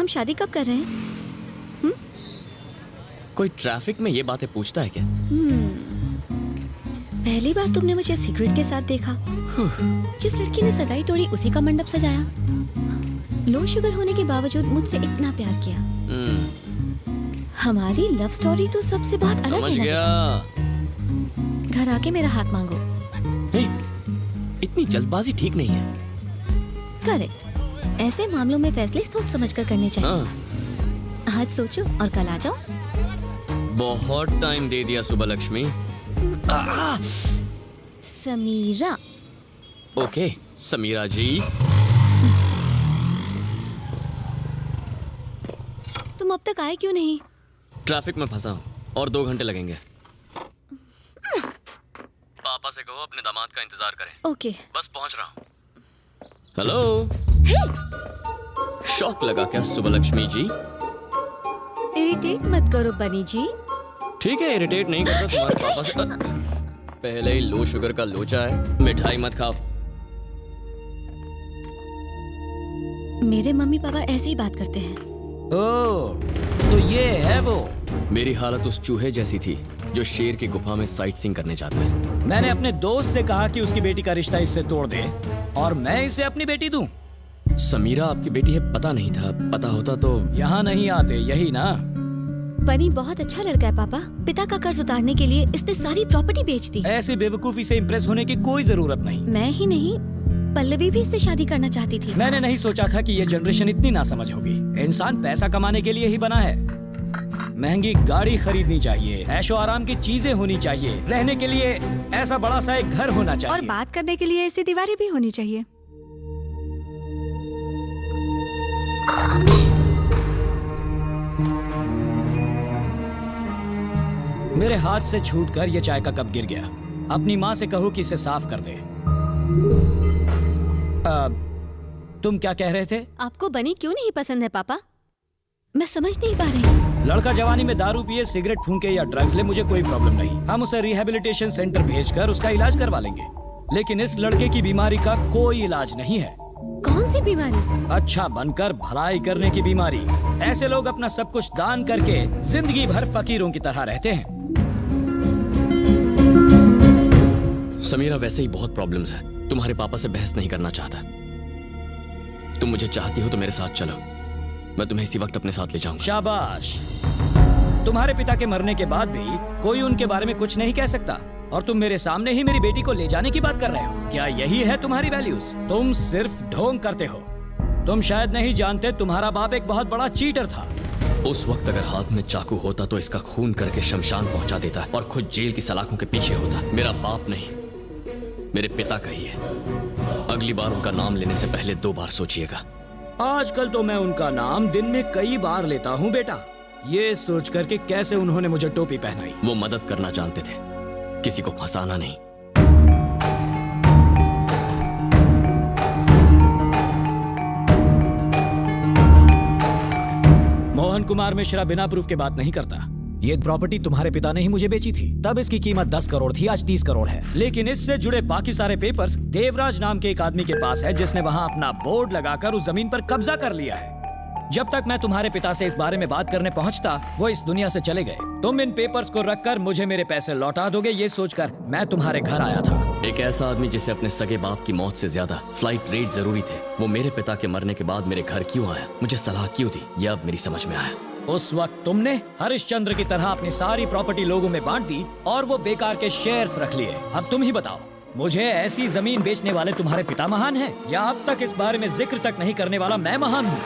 हम शादी कब कर रहे हैं? कोई ट्रैफिक में ये बातें पूछता है क्या? पहली बार तुमने मुझे सिगरेट के साथ देखा। जिस लड़की ने सगाई तोड़ी उसी का मंडप सजाया। लो शुगर होने के बावजूद मुझसे इतना प्यार किया। हमारी लव स्टोरी तो सबसे बहुत अलग समझ है। गया। घर आके मेरा हाथ मांगो। इतनी जल्दबाजी ठीक नहीं है। करेक्ट। ऐसे मामलों में फैसले सोच समझ कर करने चाहिए। आज सोचो और कल आ जाओ। बहुत टाइम दे दिया सुबह लक्ष्मी। समीरा। ओके समीरा जी। तुम अब तक आए क्यों नहीं? ट्रैफिक में फंसा हूँ और 2 घंटे लगेंगे। पापा से कहो अपने दामाद का इंतजार करें। ओके। बस पहुंच रहा हूँ। हेलो। शॉक लगा क्या सुबह लक्ष्मी जी? इरिटेट मत करो बनी जी। ठीक है इरिटेट नहीं करता तुम्हारे पापा से। पहले ही लो शुगर का लोचा है। मिठाई मत खाओ। मेरे मम्मी पापा ऐसे ही बात करते हैं। ओह, तो ये है वो। मेरी हालत उस चूहे जैसी थी जो शेर की गुफा में साइट सीइंग करने जाता है। मैंने अपने दोस्त से कहा कि उसकी बेटी का रिश्ता इससे तोड़ दे और मैं इसे अपनी बेटी दूं। समीरा आपकी बेटी है पता नहीं था। पता होता तो यहाँ नहीं आते, यही ना? बनी बहुत अच्छा लड़का है पापा। पिता का कर्ज उतारने के लिए इसने सारी प्रॉपर्टी बेच दी। ऐसी बेवकूफी से इम्प्रेस होने की कोई जरूरत नहीं। मैं ही नहीं, पल्लवी भी इससे शादी करना चाहती थी। मैंने नहीं सोचा था कि ये जनरेशन इतनी नासमझ होगी। इंसान पैसा कमाने के लिए ही बना है। महंगी गाड़ी खरीदनी चाहिए, ऐशो आराम की चीजें होनी चाहिए, रहने के लिए ऐसा बड़ा सा एक घर होना चाहिए और बात करने के लिए ऐसी दीवारें भी होनी चाहिए। मेरे हाथ से छूटकर ये चाय का कप गिर गया। अपनी माँ से कहो कि इसे साफ कर दे। तुम क्या कह रहे थे? आपको बनी क्यों नहीं पसंद है पापा? मैं समझ नहीं पा रही। लड़का जवानी में दारू पिए, सिगरेट फूंके या ड्रग्स ले, मुझे कोई प्रॉब्लम नहीं। हम उसे रिहैबिलिटेशन सेंटर भेजकर उसका इलाज करवा लेंगे। लेकिन इस लड़के की बीमारी का कोई इलाज नहीं है। कौन सी बीमारी? अच्छा बनकर भलाई करने की बीमारी। ऐसे लोग अपना सब कुछ दान करके जिंदगी भर फकीरों की तरह रहते हैं। समीरा वैसे ही बहुत प्रॉब्लम्स है। तुम्हारे पापा से बहस नहीं करना चाहता। तुम मुझे चाहती हो तो मेरे साथ चलो। मैं तुम्हें इसी वक्त अपने साथ ले जाऊंगा। शाबाश। तुम्हारे पिता के मरने के बाद भी कोई उनके बारे में कुछ नहीं कह सकता और तुम मेरे सामने ही मेरी बेटी को ले जाने की बात कर रहे हो। क्या यही है तुम्हारी वैल्यूज? तुम सिर्फ ढोंग करते हो। तुम शायद नहीं जानते, तुम्हारा बाप एक बहुत बड़ा चीटर था। उस वक्त अगर हाथ में चाकू होता तो इसका खून करके शमशान पहुंचा देता और खुद जेल की सलाखों के पीछे होता। मेरा बाप नहीं, मेरे पिता का ही है। अगली बार उनका नाम लेने से पहले 2 बार सोचिएगा। आजकल तो मैं उनका नाम दिन में कई बार लेता हूँ बेटा, ये सोच कर के कैसे उन्होंने मुझे टोपी पहनाई। वो मदद करना जानते थे, किसी को फंसाना नहीं। मोहन कुमार मिश्रा बिना प्रूफ के बात नहीं करता। ये प्रॉपर्टी तुम्हारे पिता ने ही मुझे बेची थी। तब इसकी कीमत 10 करोड़ थी, आज 30 करोड़ है। लेकिन इससे जुड़े बाकी सारे पेपर्स देवराज नाम के एक आदमी के पास है, जिसने वहाँ अपना बोर्ड लगाकर उस जमीन पर कब्जा कर लिया है। जब तक मैं तुम्हारे पिता से इस बारे में बात करने पहुँचता, वो इस दुनिया से चले गए। तुम इन पेपर्स को रखकर मुझे मेरे पैसे लौटा दोगे, ये सोचकर मैं तुम्हारे घर आया था। एक ऐसा आदमी जिसे अपने सगे बाप की मौत से ज्यादा फ्लाइट रेट जरूरी थे, वो मेरे पिता के मरने के बाद मेरे घर क्यों आया, मुझे सलाह क्यों दी, यह अब मेरी समझ में आया। उस वक्त तुमने हरिश्चंद्र की तरह अपनी सारी प्रॉपर्टी लोगों में बांट दी और वो बेकार के शेयर्स रख लिए। अब तुम ही बताओ, मुझे ऐसी जमीन बेचने वाले तुम्हारे पिता महान हैं या अब तक इस बारे में जिक्र तक नहीं करने वाला मैं महान हूँ?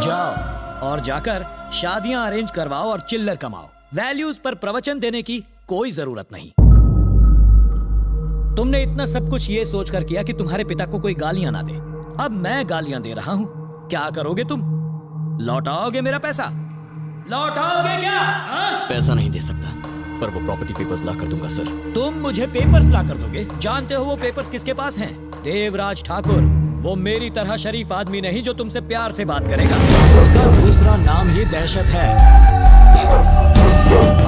जाओ और जाकर शादियां अरेंज करवाओ और चिल्लर कमाओ। वैल्यूज पर प्रवचन देने की कोई जरूरत नहीं। तुमने इतना सब कुछ ये सोचकर किया कि तुम्हारे पिता को कोई गालियां ना दे। अब मैं गालियां दे रहा हूँ, क्या करोगे तुम? लौटाओगे मेरा पैसा? लौटाओगे क्या? पैसा नहीं दे सकता, पर वो प्रॉपर्टी पेपर्स ला कर दूंगा सर। तुम मुझे पेपर्स ला कर दोगे? जानते हो वो पेपर्स किसके पास हैं? देवराज ठाकुर। वो मेरी तरह शरीफ आदमी नहीं जो तुमसे प्यार से बात करेगा। उसका दूसरा नाम ही दहशत है।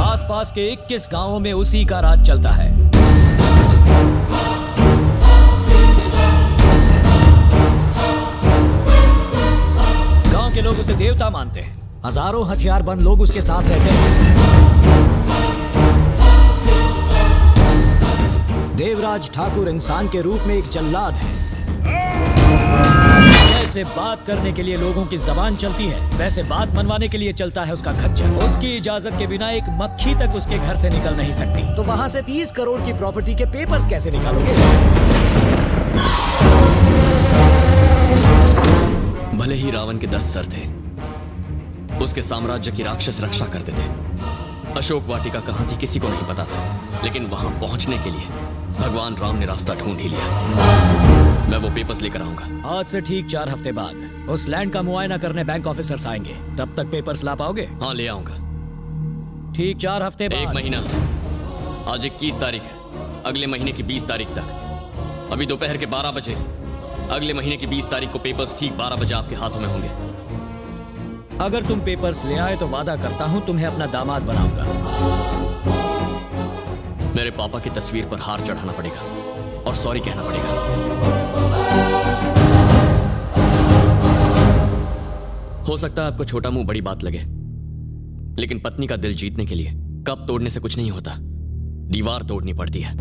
आसपास के 21 गांवों में उसी का राज चलता है। लोग उसे देवता मानते हैं। हजारों हथियारबंद लोग उसके साथ रहते हैं। देवराज ठाकुर इंसान के रूप में एक जल्लाद है। जैसे बात करने के लिए लोगों की जबान चलती है, वैसे बात मनवाने के लिए चलता है उसका खच्चर। उसकी इजाजत के बिना एक मक्खी तक उसके घर से निकल नहीं सकती। तो वहां से 30 करोड़ की प्रॉपर्टी के पेपर्स कैसे निकालोगे? भले ही रावण के 10 सर थे, उसके साम्राज्य की राक्षस रक्षा करते थे। अशोक वाटिका कहाँ थी किसी को नहीं पता था, लेकिन वहां पहुंचने के लिए भगवान राम ने रास्ता ढूंढ ही लिया। मैं वो पेपर्स लेकर आऊंगा। आज से ठीक 4 हफ्ते बाद उस लैंड का मुआयना करने बैंक ऑफिसर्स आएंगे। तब तक पेपर्स ला पाओगे? हाँ, ले आऊंगा। ठीक 4 हफ्ते बाद। 1 महीना। आज 21 तारीख है। अगले महीने की 20 तारीख तक, अभी दोपहर के 12 बजे, अगले महीने की 20 तारीख को पेपर्स ठीक 12 बजे आपके हाथों में होंगे। अगर तुम पेपर्स ले आए तो वादा करता हूं तुम्हें अपना दामाद बनाऊंगा। मेरे पापा की तस्वीर पर हार चढ़ाना पड़ेगा और सॉरी कहना पड़ेगा। हो सकता है आपको छोटा मुंह बड़ी बात लगे, लेकिन पत्नी का दिल जीतने के लिए कप तोड़ने से कुछ नहीं होता, दीवार तोड़नी पड़ती है।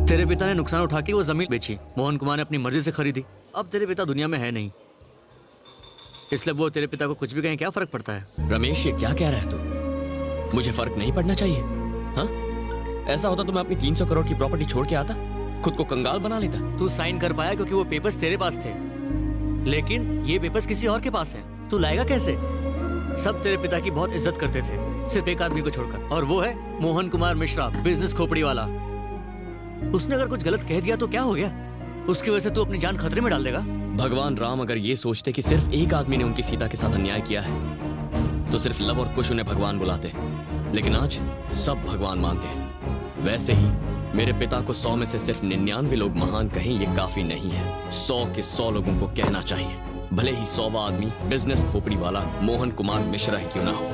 तेरे पिता ने नुकसान उठा के वो जमीन बेची, मोहन कुमार ने अपनी मर्जी से खरीदी। अब तेरे पिता दुनिया में है नहीं, इसलिए वो तेरे पिता को कुछ भी कहें क्या फर्क पड़ता है? रमेश, ये क्या कह रहा है तू? मुझे फर्क नहीं पड़ना चाहिए? हाँ, ऐसा होता तो मैं अपनी 300 करोड़ की प्रॉपर्टी छोड़ के आता, खुद को कंगाल बना लेता। तू साइन कर पाया क्योंकि वो पेपर्स तेरे पास थे, लेकिन ये पेपर्स किसी और के पास हैं। तू लाएगा कैसे? सब तेरे पिता की बहुत इज्जत करते थे, सिर्फ एक आदमी को छोड़कर, और वो है मोहन कुमार मिश्रा, बिजनेस खोपड़ी वाला। उसने अगर कुछ गलत कह दिया तो क्या हो गया? उसकी वजह से तू अपनी जान खतरे में डाल देगा? भगवान राम अगर ये सोचते कि सिर्फ एक आदमी ने उनकी सीता के साथ अन्याय किया है, तो सिर्फ लव और कुश उन्हें भगवान बुलाते, लेकिन आज सब भगवान मानते हैं। वैसे ही मेरे पिता को 100 में से सिर्फ 99 लोग महान कहें, ये काफी नहीं है। 100 के 100 लोगों को कहना चाहिए, भले ही 100वां आदमी बिजनेस खोपड़ी वाला मोहन कुमार मिश्रा ही क्यों ना हो,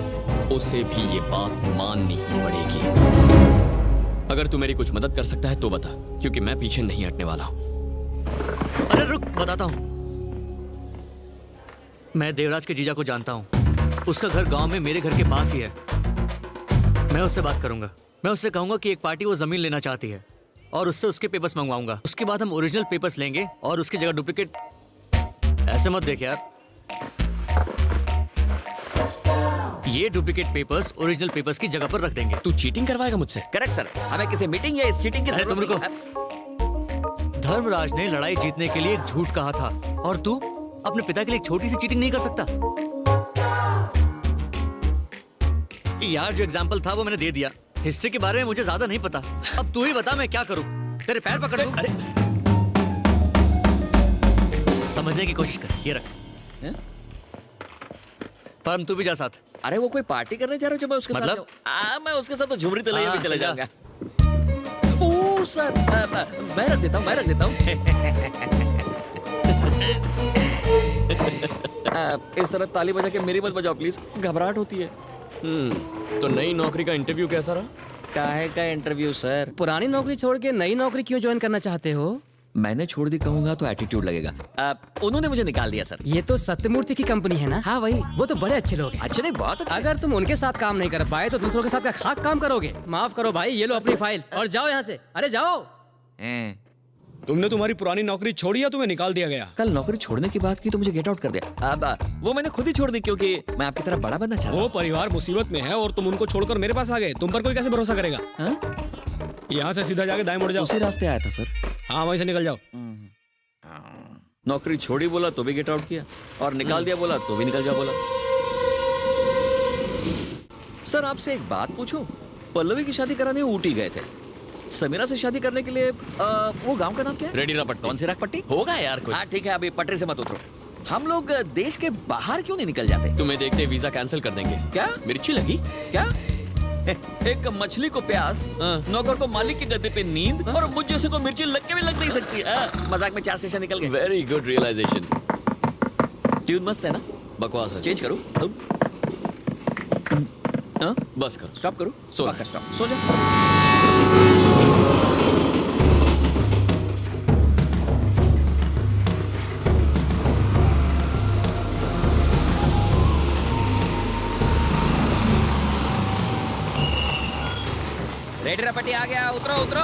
उसे भी ये बात माननी ही पड़ेगी। अगर तू मेरी कुछ मदद कर सकता है तो बता, क्योंकि मैं पीछे नहीं हटने वाला हूं। अरे रुक, बताता हूँ। मैं देवराज के जीजा को जानता हूँ, उसका घर गांव में मेरे घर के पास ही है। मैं उससे बात करूंगा, मैं उससे कहूंगा कि एक पार्टी वो जमीन लेना चाहती है और उससे उसके पेपर्स मंगवाऊंगा। उसके बाद हम ओरिजिनल पेपर्स लेंगे और उसकी जगह डुप्लीकेट। ऐसे मत देख यार, ये डुप्लीकेट पेपर्स ओरिजिनल पेपर्स की जगह पर रख देंगे। तू चीटिंग करवाएगा मुझसे? करेक्ट सर, हमें किसी मीटिंग या इस चीटिंग की अरे जरूरत तुम रुको। नहीं है। धर्मराज ने लड़ाई जीतने के लिए एक झूठ कहा था, और तू अपने पिता के लिए एक छोटी सी चीटिंग नहीं कर सकता? यार, जो एग्जाम्पल था वो मैंने दे दिया। हिस्ट्री के बारे में मुझे ज्यादा नहीं पता। अब तू ही बता मैं क्या करूं? तेरे पैर पकड़ लूं? अरे समझने की कोशिश कर, ये रख। हैं? परम, तू भी जा साथ। अरे वो कोई पार्टी करने जा रहे हो जो मैं उसके साथ मतलब? जाऊं? मैं उसके साथ तो झुमरी तलैया भी हाँ, चले जा। जाऊंगा। ओह सर, मैं रख देता हूँ। इस तरह ताली बजा के मेरी मत बजाओ प्लीज, घबराहट होती है। तो नई नौकरी का इंटरव्यू कैसा रहा? काहे का इंटरव्यू सर? पुरानी नौकरी छोड़ के नई नौकरी क्यों ज्वाइन करना चाहते हो? मैंने छोड़ दी कहूंगा तो एटीट्यूड लगेगा। उन्होंने मुझे निकाल दिया सर। ये तो सत्यमूर्ति की कंपनी है ना? हाँ वही। वो तो बड़े अच्छे लोग हैं। अच्छे नहीं, बहुत अच्छे। अगर तुम उनके साथ काम नहीं कर पाए तो दूसरों के साथ क्या खाक काम करोगे? माफ करो भाई, ये लो अपनी फाइल और जाओ यहाँ से। अरे जाओ। तुमने तुम्हारी पुरानी नौकरी छोड़ी या तुम्हें निकाल दिया गया? कल नौकरी छोड़ने की बात की तो मुझे गेट आउट कर दिया। अब वो मैंने खुद ही छोड़ दी क्योंकि मैं आपकी तरह बड़ा बनना चाहता हूँ। वो परिवार मुसीबत में है और तुम उनको छोड़कर मेरे पास आ गए। तुम पर कोई कैसे भरोसा करेगा? हाँ? यहाँ से सीधा जाके दाएं मुड़ जाओ। उसी रास्ते आया था सर। हाँ, वहीं से निकल जाओ। नौकरी छोड़ी बोला तो भी गेट आउट किया, और निकाल दिया बोला तो भी निकल जाओ बोला। सर आपसे एक बात पूछूं? पल्लवी की शादी कराने ऊटी गए थे, समीरा से शादी करने के लिए वो गांव का नाम क्या है? रेडीरापट्टी। कौन सी रागपट्टी? होगा यार कुछ। हाँ ठीक है, अभी पटरी से मत उतरो। हम लोग देश के बाहर क्यों नहीं निकल जाते? तुम्हें देखते वीजा कैंसिल कर देंगे। क्या मिर्ची लगी? क्या? एक मछली को प्यास, नौकर को मालिक की गद्दे पे नींद, और मुझ जैसे को मिर्ची लग के भी लग नहीं सकती। मजाक में 4 स्टेशन निकल गए। Very good realisation. ट्यून मस्त है ना? बकवास है। चेंज करूं? बस करो। स्टॉप करूं? So stop. सो जा। रेडी रपटी आ गया, उतरो उतरो।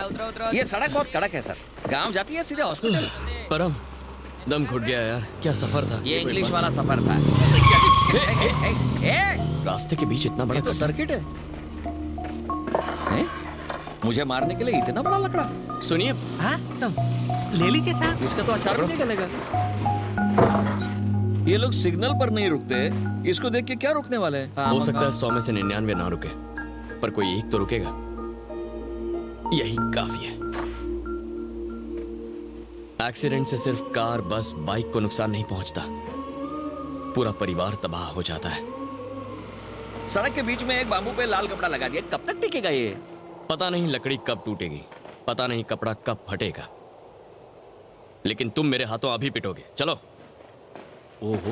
उतरो उतरो। ये सड़क बहुत कड़क है सर, गांव जाती है सीधे हॉस्पिटल। परम, दम घुट गया यार, क्या सफर था। ये इंग्लिश वाला सफर था। रास्ते के बीच इतना बड़ा ये तो सर्किट है। हैं? मुझे मारने के लिए इतना बड़ा लकड़ा? सुनिए, हाँ तो ले लीजिए साहब। इसका तो अचार नहीं डलेगा। ये लोग सिग्नल पर नहीं रुकते, इसको देख के क्या रुकने वाले हैं? हो सकता है 100 में से 99 ना रुके, पर कोई एक तो रुकेगा। यही काफी है। एक्सीडेंट से सिर्फ कार, बस, बाइक को नुकसान नहीं पहुंचता, पूरा परिवार तबाह हो जाता है। सड़क के बीच में एक बाम्बू पे लाल कपड़ा लगा दिया, कब तक टिकेगा ये? पता नहीं लकड़ी कब टूटेगी, पता नहीं कपड़ा कब फटेगा, लेकिन तुम मेरे हाथों अभी पिटोगे। चलो। ओहो।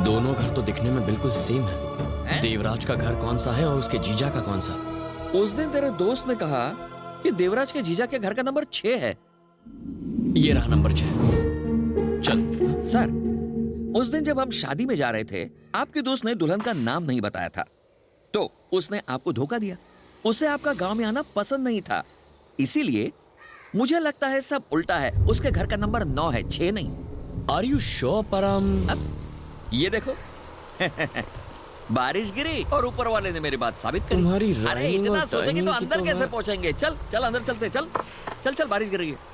दोनों घर तो दिखने में बिल्कुल सेम है। देवराज का घर कौन सा है और उसके जीजा का कौन सा? उस दिन तेरे दोस्त ने कहा कि देवराज के जीजा के घर का नंबर 6 है। ये रहा नंबर 6। चल। सर, उस दिन जब हम शादी में जा रहे थे, आपके दोस्त ने दुल्हन का नाम नहीं बताया था, तो उसने आपको धोखा दिया। उसे आपका गांव में आना पसंद नहीं था, इसीलिए मुझे लगता है सब उल्टा है। उसके घर का नंबर 9 है, 6 नहीं। आर यू श्योर परम? अब ये देखो। बारिश गिरी और ऊपर वाले ने मेरी बात साबित करी। तुम्हारी अरे rhyming इतना और सोचेंगे तो timing की अंदर तो कैसे मैं- पहुंचेंगे? चल चल अंदर चलते, चल चल चल, बारिश गिर रही है।